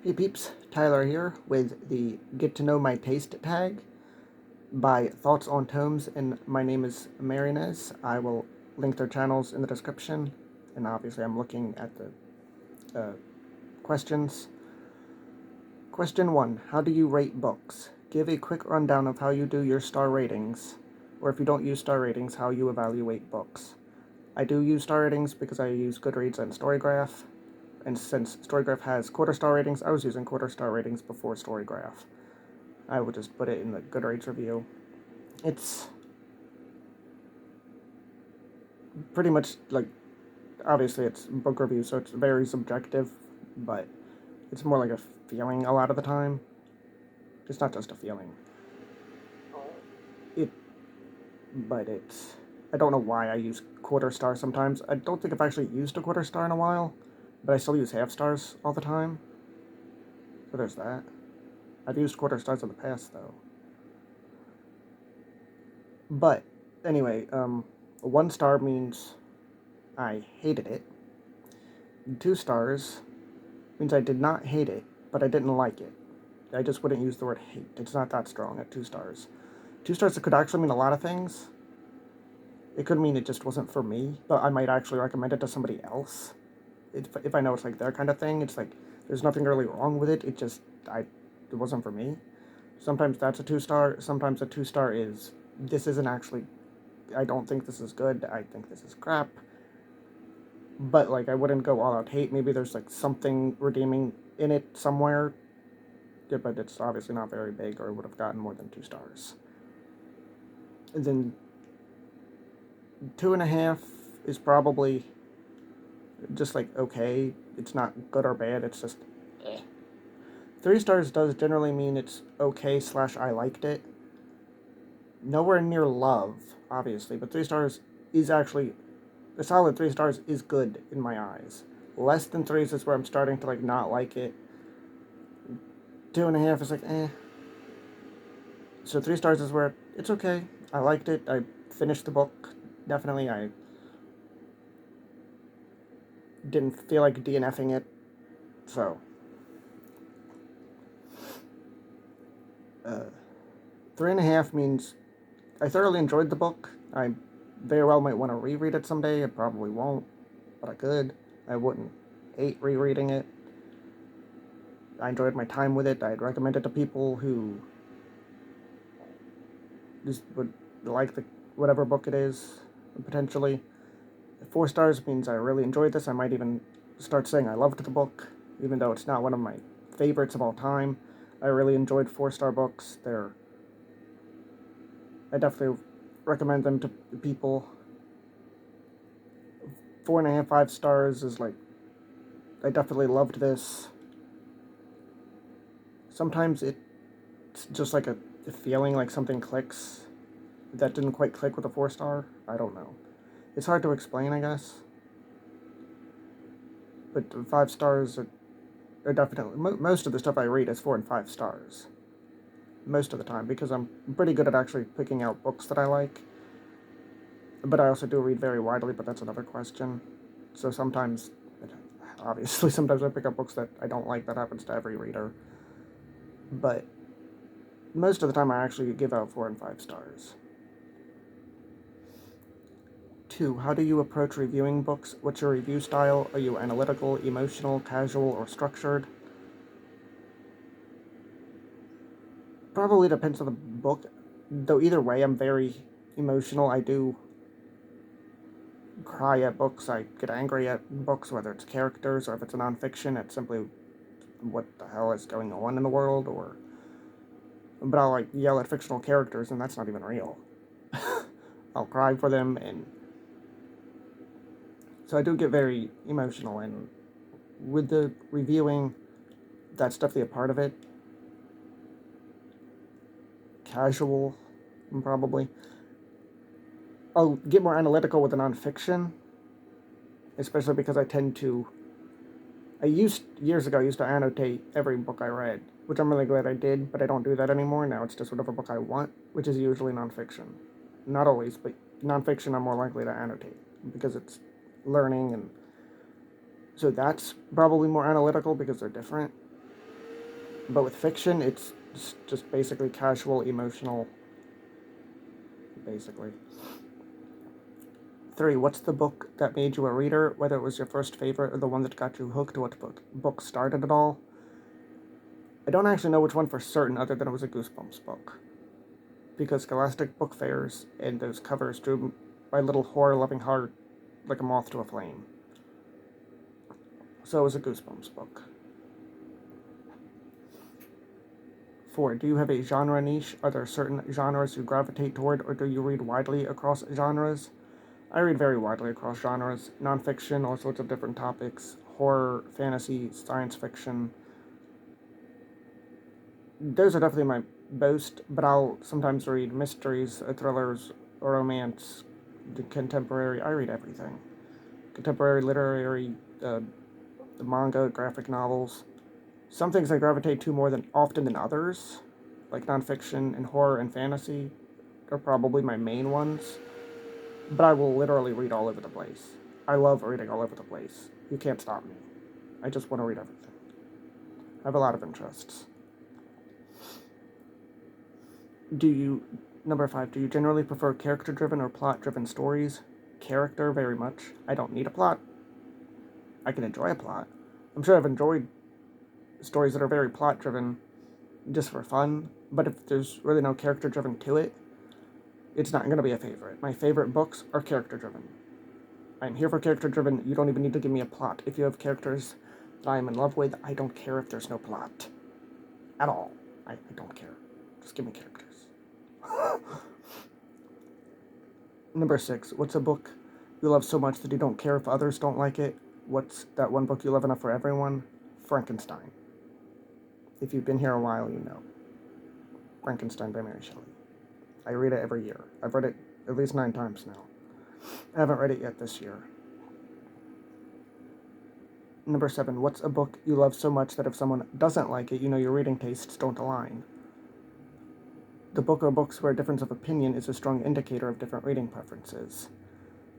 Hey peeps, Tyler here with the Get to Know My Taste tag by Thoughts on Tomes, and my name is Marinez. I will link their channels in the description, and obviously I'm looking at the questions. Question 1. How do you rate books? Give a quick rundown of how you do your star ratings, or if you don't use star ratings, how you evaluate books. I do use star ratings because I use Goodreads and Storygraph. And since Storygraph has quarter star ratings, I was using quarter star ratings before Storygraph. I would just put it in the Goodreads review. It's pretty much like, obviously it's book review, so it's very subjective, but it's more like a feeling a lot of the time. It's not just a feeling. It, but it's, I don't know why I use quarter star sometimes. I don't think I've actually used a quarter star in a while, but I still use half stars all the time. So there's that. I've used quarter stars in the past though. But anyway, 1 star means I hated it. 2 stars means I did not hate it, but I didn't like it. I just wouldn't use the word hate. It's not that strong at 2 stars. 2 stars could actually mean a lot of things. It could mean it just wasn't for me, but I might actually recommend it to somebody else. If I know it's like their kind of thing, it's like there's nothing really wrong with it. It wasn't for me. Sometimes that's a 2 star. Sometimes a 2 star is this isn't actually. I don't think this is good. I think this is crap. But like I wouldn't go all out hate. Maybe there's like something redeeming in it somewhere. Yeah, but it's obviously not very big, or it would have gotten more than 2 stars. And then 2.5 is probably just like okay. It's not good or bad. It's just eh. 3 stars does generally mean it's okay / I liked it. Nowhere near love, obviously, but 3 stars is actually a solid 3 stars is good in my eyes. Less than 3s is where I'm starting to like not like it. 2.5 is like eh. So 3 stars is where it's okay. I liked it. I finished the book. Definitely, I didn't feel like DNFing it. So, 3.5 means I thoroughly enjoyed the book. I very well might want to reread it someday. I probably won't, but I could. I wouldn't hate rereading it. I enjoyed my time with it. I'd recommend it to people who just would like the whatever book it is, potentially. 4 stars means I really enjoyed this. I might even start saying I loved the book, even though it's not one of my favorites of all time. I really enjoyed 4 star books. I definitely recommend them to people. 4.5, 5 stars is like, I definitely loved this. Sometimes it's just like a feeling like something clicks. That didn't quite click with a 4 star. I don't know. It's hard to explain, I guess. But 5 stars are definitely most of the stuff I read is 4 and 5 stars. Most of the time, because I'm pretty good at actually picking out books that I like. But I also do read very widely, but that's another question. So sometimes, obviously, sometimes I pick up books that I don't like. That happens to every reader. But most of the time, I actually give out 4 and 5 stars. 2. How do you approach reviewing books? What's your review style? Are you analytical, emotional, casual, or structured? Probably depends on the book. Though either way, I'm very emotional. I do cry at books. I get angry at books, whether it's characters or if it's a nonfiction. It's simply what the hell is going on in the world, or but I'll like yell at fictional characters, and that's not even real. I'll cry for them, and so I do get very emotional. And with the reviewing, that's definitely a part of it. Casual, probably. I'll get more analytical with the nonfiction, especially because I tend to. Years ago, I used to annotate every book I read, which I'm really glad I did, but I don't do that anymore. Now it's just whatever book I want, which is usually nonfiction. Not always, but nonfiction I'm more likely to annotate because it's learning, and so that's probably more analytical because they're different. But with fiction, it's just basically casual, emotional, basically. 3. What's the book that made you a reader, whether it was your first favorite or the one that got you hooked? What book started it all? I don't actually know which one for certain, other than it was a Goosebumps book. Because Scholastic Book Fairs and those covers drew my little horror-loving heart like a moth to a flame. So it was a Goosebumps book. 4. Do you have a genre niche? Are there certain genres you gravitate toward, or do you read widely across genres? I read very widely across genres. Nonfiction, all sorts of different topics. Horror, fantasy, science fiction. Those are definitely my most, but I'll sometimes read mysteries, thrillers, romance, contemporary. I read everything. Contemporary, literary, the manga, graphic novels. Some things I gravitate to more than often than others, like nonfiction and horror and fantasy, are probably my main ones. But I will literally read all over the place. I love reading all over the place. You can't stop me. I just want to read everything. I have a lot of interests. Number 5, do you generally prefer character-driven or plot-driven stories? Character, very much. I don't need a plot. I can enjoy a plot. I'm sure I've enjoyed stories that are very plot-driven just for fun, but if there's really no character-driven to it, it's not going to be a favorite. My favorite books are character-driven. I'm here for character-driven. You don't even need to give me a plot. If you have characters that I am in love with, I don't care if there's no plot. At all. I don't care. Just give me characters. Number 6, what's a book you love so much that you don't care if others don't like it? What's that one book you love enough for everyone? Frankenstein. If you've been here a while, you know. Frankenstein by Mary Shelley. I read it every year. I've read it at least 9 times now. I haven't read it yet this year. Number 7, what's a book you love so much that if someone doesn't like it, you know your reading tastes don't align? The book or books where a difference of opinion is a strong indicator of different reading preferences.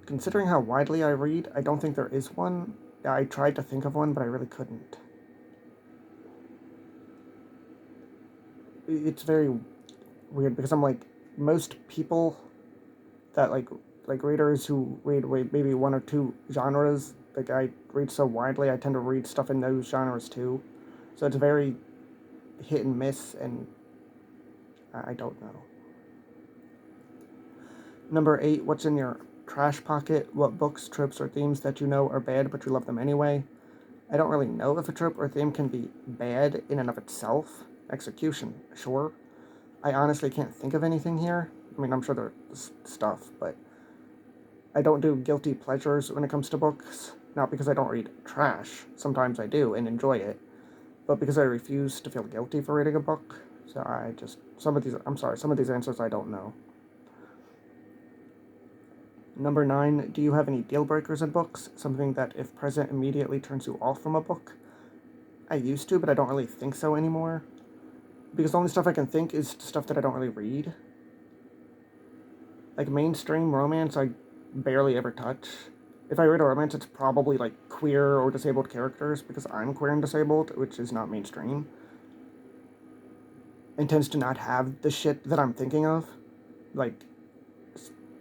Considering how widely I read, I don't think there is one. I tried to think of one, but I really couldn't. It's very weird because I'm like, most people that like readers who read maybe 1 or 2 genres, like I read so widely, I tend to read stuff in those genres too. So it's very hit and miss, and I don't know. Number 8, what's in your trash pocket? What books, tropes, or themes that you know are bad but you love them anyway? I don't really know if a trope or theme can be bad in and of itself. Execution, sure. I honestly can't think of anything here. I mean, I'm sure there's stuff, but I don't do guilty pleasures when it comes to books. Not because I don't read trash. Sometimes I do and enjoy it, but because I refuse to feel guilty for reading a book. So some of these answers I don't know. Number 9, do you have any deal breakers in books? Something that, if present, immediately turns you off from a book? I used to, but I don't really think so anymore. Because the only stuff I can think is stuff that I don't really read. Like mainstream romance, I barely ever touch. If I read a romance, it's probably like queer or disabled characters, because I'm queer and disabled, which is not mainstream. And tends to not have the shit that I'm thinking of. Like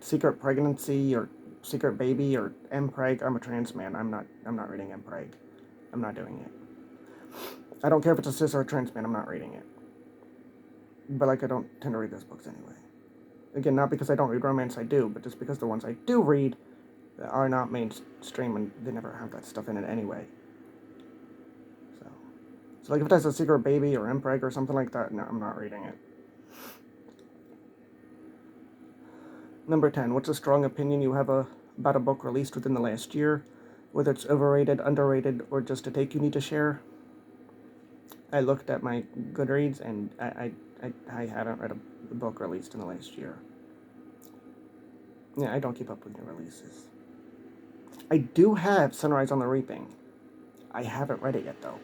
secret pregnancy or secret baby or mpreg. I'm a trans man. I'm not reading mpreg. I'm not doing it. I don't care if it's a cis or a trans man. I'm not reading it. But like, I don't tend to read those books anyway. Again, not because I don't read romance, I do, but just because the ones I do read are not mainstream and they never have that stuff in it anyway. So like if it has a secret baby or mpreg or something like that, no, I'm not reading it. Number 10, what's a strong opinion you have about a book released within the last year? Whether it's overrated, underrated, or just a take you need to share? I looked at my Goodreads and I haven't read a book released in the last year. Yeah, I don't keep up with new releases. I do have Sunrise on the Reaping. I haven't read it yet, though.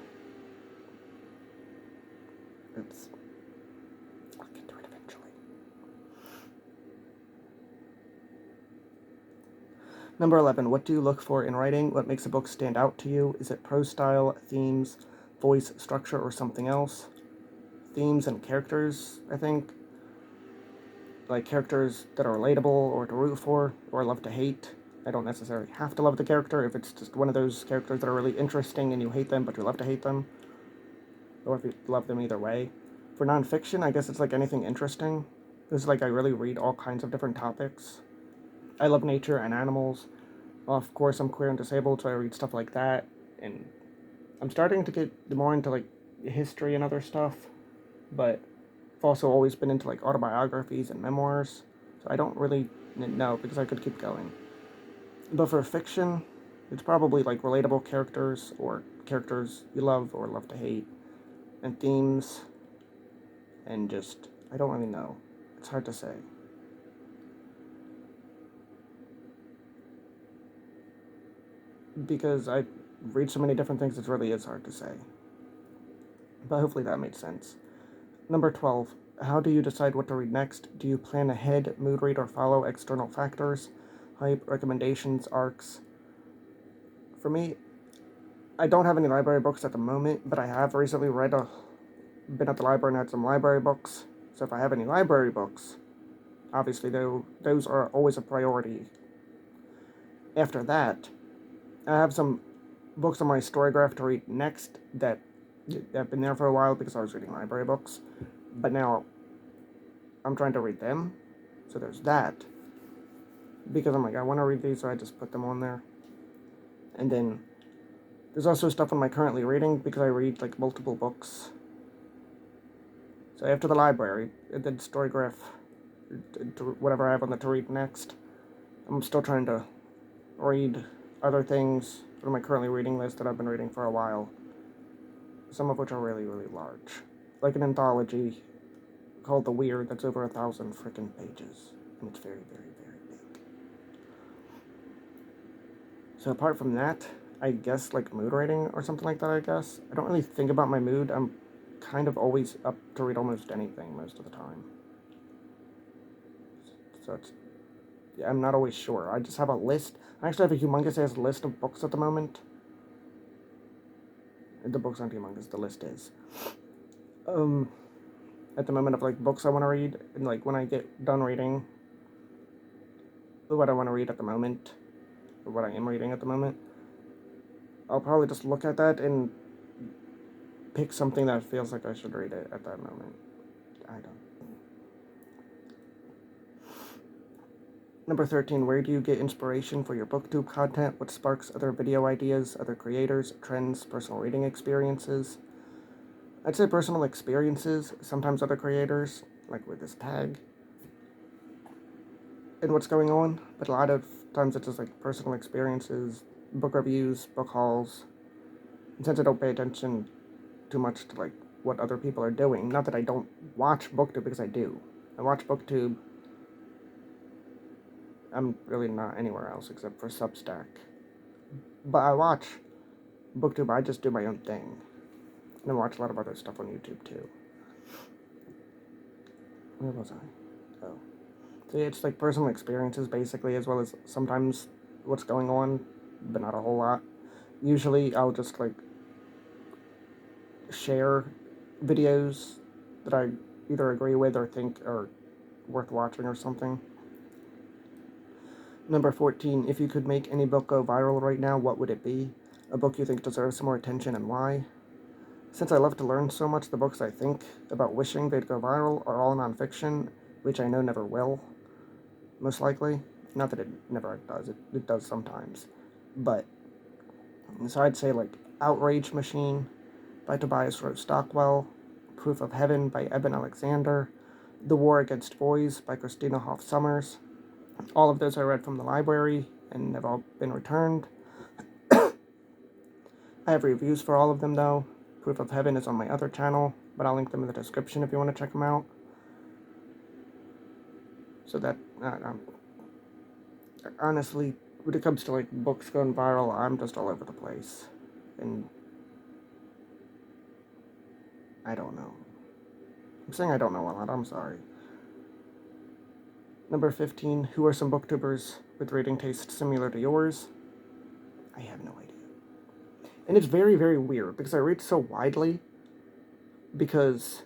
Oops. I'll get to it eventually. Number 11, what do you look for in writing? What makes a book stand out to you? Is it prose style, themes, voice, structure, or something else? themes and characters, I think. Like characters that are relatable or to root for or love to hate. I don't necessarily have to love the character if it's just one of those characters that are really interesting and you hate them but you love to hate them. Or if you love them either way. For nonfiction, I guess it's like anything interesting. It's like I really read all kinds of different topics. I love nature and animals. Of course, I'm queer and disabled, so I read stuff like that. And I'm starting to get more into like history and other stuff, but I've also always been into like autobiographies and memoirs, so I don't really know because I could keep going. But for fiction, it's probably like relatable characters or characters you love or love to hate, and themes, and just, I don't really know. It's hard to say. Because I read so many different things, it really is hard to say. But hopefully that made sense. Number 12. How do you decide what to read next? Do you plan ahead, mood read, or follow external factors? Hype, recommendations, arcs? For me, I don't have any library books at the moment, but I have recently been at the library and had some library books. So if I have any library books, obviously those are always a priority. After that, I have some books on my Storygraph to read next that have been there for a while because I was reading library books. But now I'm trying to read them. So there's that. Because I'm like, I want to read these, so I just put them on there. And then there's also stuff on my currently reading because I read like multiple books. So after the library, and then Storygraph, whatever I have on the to read next, I'm still trying to read other things on my currently reading list that I've been reading for a while. Some of which are really, really large. Like an anthology called The Weird that's over 1,000 freaking pages. And it's very, very, very big. So apart from that, I guess like mood rating or something like that, I guess. I don't really think about my mood. I'm kind of always up to read almost anything most of the time. So I'm not always sure. I just have a list. I actually have a humongous ass list of books at the moment. The books aren't humongous, the list is. At the moment of like books I want to read, and like when I get done reading what I want to read at the moment, or what I am reading at the moment, I'll probably just look at that and pick something that feels like I should read it at that moment. I don't. Number 13, where do you get inspiration for your booktube content? What sparks other video ideas, other creators, trends, personal reading experiences? I'd say personal experiences, sometimes other creators, like with this tag, and what's going on, but a lot of times it's just like personal experiences, book reviews, book hauls, and since I don't pay attention too much to like what other people are doing, not that I don't watch BookTube because I do. I watch BookTube. I'm really not anywhere else except for Substack. But I watch BookTube, I just do my own thing. And I watch a lot of other stuff on YouTube too. Where was I? Oh. So yeah, it's like personal experiences basically, as well as sometimes what's going on, but not a whole lot. Usually I'll just like share videos that I either agree with or think are worth watching or something. Number 14, if you could make any book go viral right now, what would it be? A book you think deserves some more attention and why? Since I love to learn so much, the books I think about wishing they'd go viral are all nonfiction, which I know never will, most likely. Not that it never does, it does sometimes. But, so I'd say like Outrage Machine by Tobias Rose Stockwell, Proof of Heaven by Eben Alexander, The War Against Boys by Christina Hoff Sommers. All of those I read from the library and have all been returned. I have reviews for all of them though. Proof of Heaven is on my other channel, but I'll link them in the description if you want to check them out. So that, honestly, when it comes to like books going viral, I'm just all over the place. And I don't know. I'm saying I don't know a lot, I'm sorry. Number 15, who are some booktubers with reading tastes similar to yours? I have no idea. And it's very, very weird because I read so widely because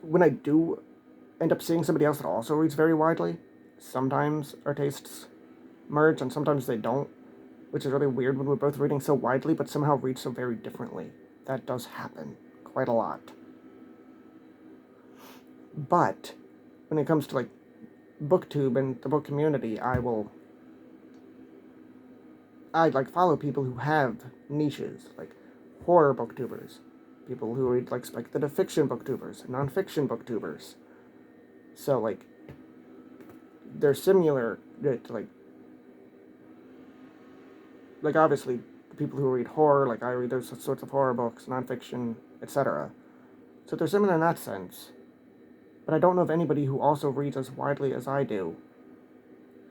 when I do end up seeing somebody else that also reads very widely, sometimes our tastes merge and sometimes they don't, which is really weird when we're both reading so widely but somehow read so very differently. That does happen quite a lot. But when it comes to like booktube and the book community, I like follow people who have niches, like horror booktubers, people who read like speculative fiction booktubers, nonfiction booktubers. So like they're similar to like obviously the people who read horror, like I read those sorts of horror books, nonfiction, etc. So they're similar in that sense. But I don't know of anybody who also reads as widely as I do,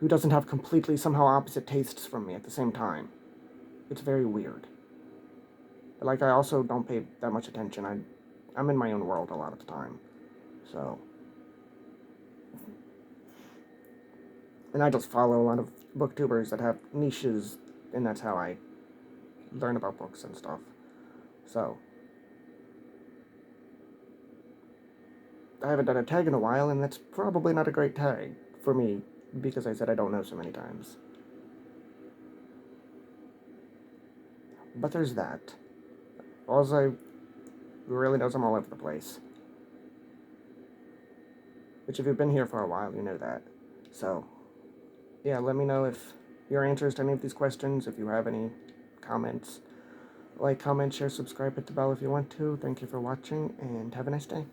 who doesn't have completely somehow opposite tastes from me at the same time. It's very weird. But like I also don't pay that much attention. I'm in my own world a lot of the time. So and I just follow a lot of booktubers that have niches, and that's how I learn about books and stuff. So I haven't done a tag in a while, and that's probably not a great tag for me because I said I don't know so many times. But there's that. All I really knows I'm all over the place. Which if you've been here for a while, you know that. So, yeah, let me know if your answers to any of these questions, if you have any comments. Like, comment, share, subscribe, hit the bell if you want to. Thank you for watching, and have a nice day.